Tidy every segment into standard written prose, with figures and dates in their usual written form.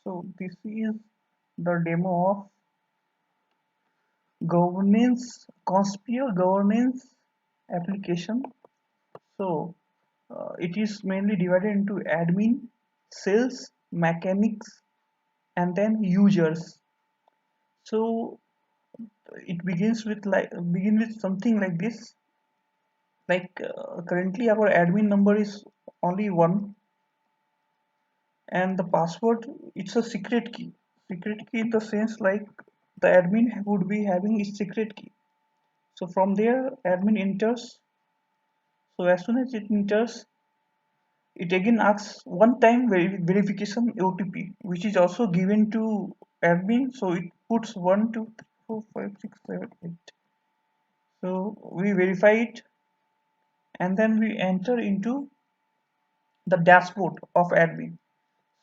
So this is the demo of governance, Conspire governance application. So it is mainly divided into admin, sales, mechanics, and then users. So it begin with something like this. Currently our admin number is only one, and the password, it's a secret key. Secret key in the sense like the admin would be having its secret key. So from there admin enters. So as soon as it enters, it again asks one time verification OTP, which is also given to admin. So it puts 1 2 3 4 5 6 7 8. So we verify it, and then we enter into the dashboard of admin.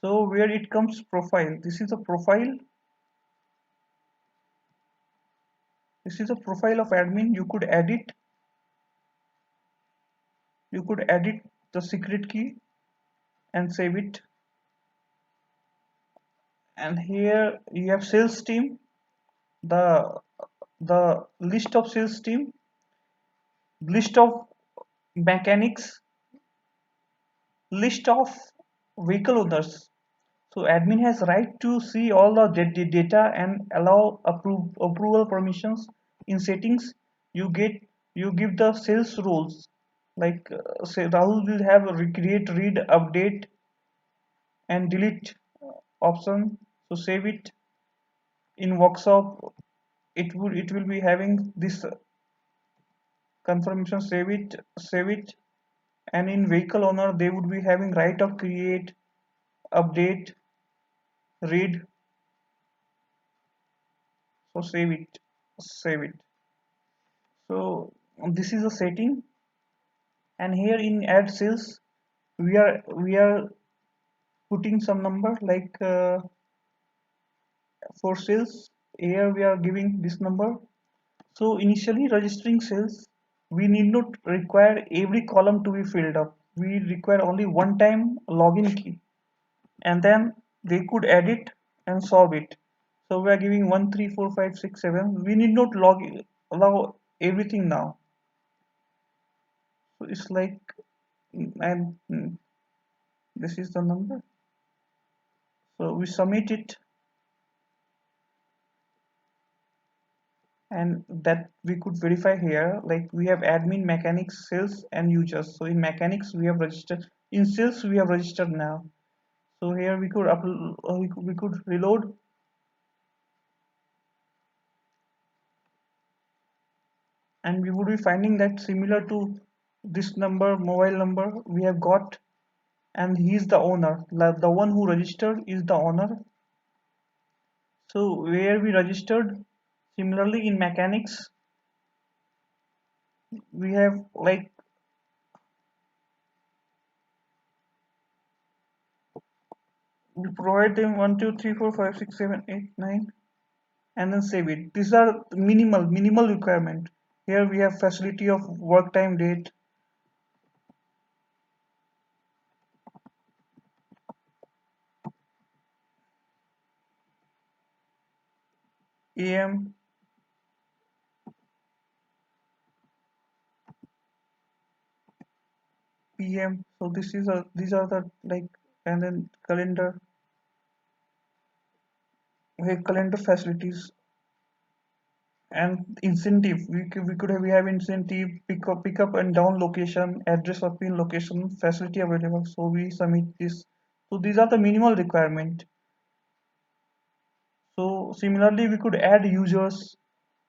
So where it comes profile, this is a profile. This is a profile of admin. You could edit the secret key and save it. And here you have sales team, the the list of sales team, list of mechanics, list of vehicle owners. So admin has right to see all the data and allow approval permissions. In settings, you get you give the sales roles, like say Rahul will have a create, read, update, and delete option. So save it. In workshop, it will be having this confirmation. Save it. And in vehicle owner, they would be having right of create, update, read. So save it. So this is a setting. And here in add sales, we are putting some number like for sales. Here we are giving this number. So initially registering sales, we need not require every column to be filled up. We require only one time login key, and then they could edit and solve it. So we are giving 1 3 4 5 6 7. We need not allow everything now. So it's like, and this is the number. So we submit it, and that we could verify here. Like we have admin, mechanics, sales, and users. So in mechanics we have registered. In sales we have registered now. So here we could upload, we could reload, and we would be finding that similar to this number, mobile number we have got, and he is the owner. The one who registered is the owner. So where we registered, similarly in mechanics, we have like we provide them 1 2 3 4 5 6 7 8 9, and then save it. These are minimal requirement. Here we have facility of work time, date, AM, PM. So these are the like, and then calendar. We have calendar facilities and incentive. We have incentive, pick up and down location, address of pin location, facility available. So we submit this. So these are the minimal requirement. So similarly, we could add users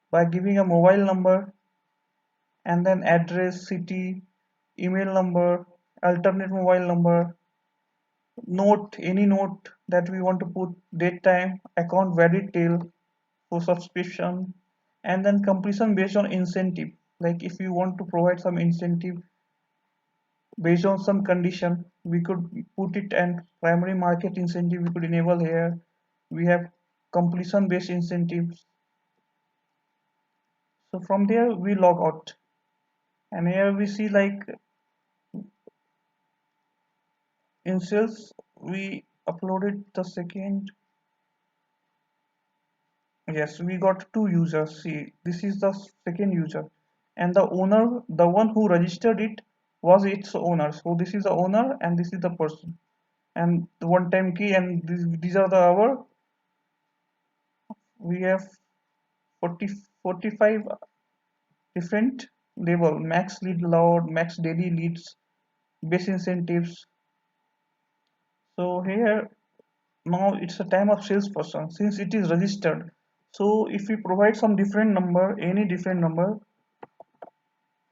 by giving a mobile number, and then address, city, email number, alternate mobile number, note, any note that we want to put, date, time, account valid till for subscription, and then completion based on incentive. Like if you want to provide some incentive based on some condition, we could put it, and primary market incentive we could enable here. We have completion based incentives. So from there we log out, and here we see like in sales we uploaded the second. Yes, we got two users. See, this is the second user, and the owner, the one who registered it, was its owner. So this is the owner, and this is the person, and the one-time key, and these are the our. We have 40, 45 different level: max lead allowed, max daily leads, base incentives. So here now it's a time of salesperson since it is registered. So if we provide some different number, any different number,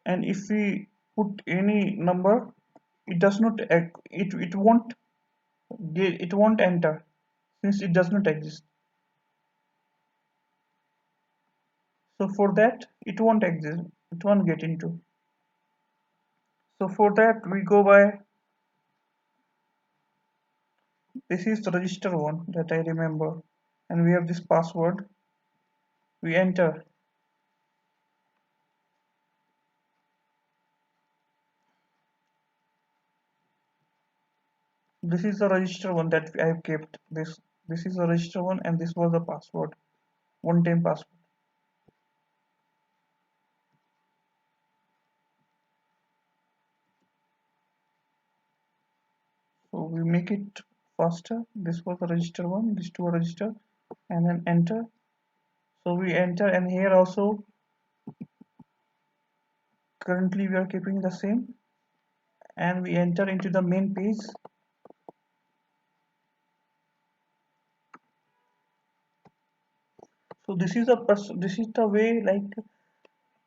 and if we put any number, it does not it won't enter since it does not exist. So for that it won't exist, it won't get into. So for that we go by, this is the register one that I remember, and we have this password. We enter. This is the register one that I have kept. This is the register one, and this was the password, one time password. So we make it faster. This was the register one, these two are register, and then enter. So we enter, and here also currently we are keeping the same, and we enter into the main page. So this is the way like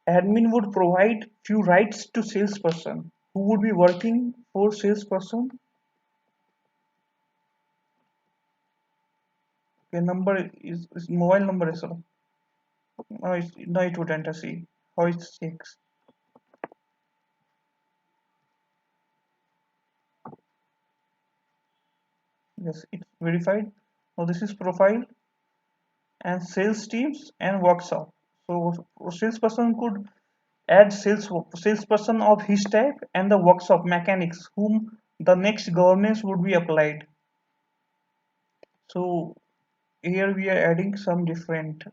admin would provide few rights to salesperson who would be working for salesperson. Okay, number is mobile number is now it would enter. See how it takes. Yes, it's verified. Now this is profile and sales teams and workshop. So salesperson could add salesperson of his type and the workshop mechanics whom the next governance would be applied. So here we are adding some different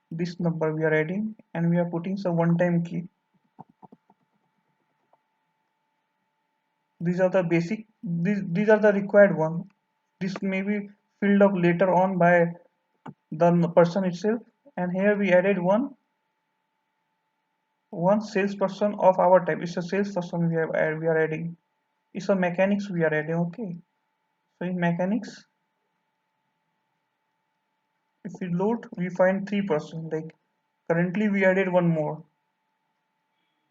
this number we are adding, and we are putting some one-time key. These are the basic, these are the required one. This may be filled up later on by the person itself. And here we added one salesperson of our type. It's a salesperson we are adding. It's a mechanics we are adding. Okay, so in mechanics, if we load, we find 3%. Like currently we added one more,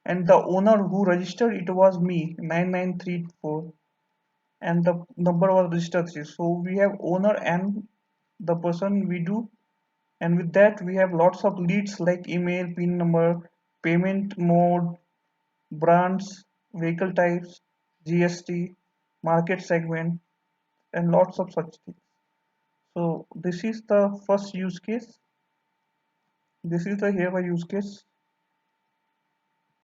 and the owner who registered it was me, 9934, and the number was registered 3. So we have owner and the person we do, and with that we have lots of leads like email, pin number, payment mode, brands, vehicle types, GST, market segment, and lots of such things. So this is the first use case. This is the hereby use case.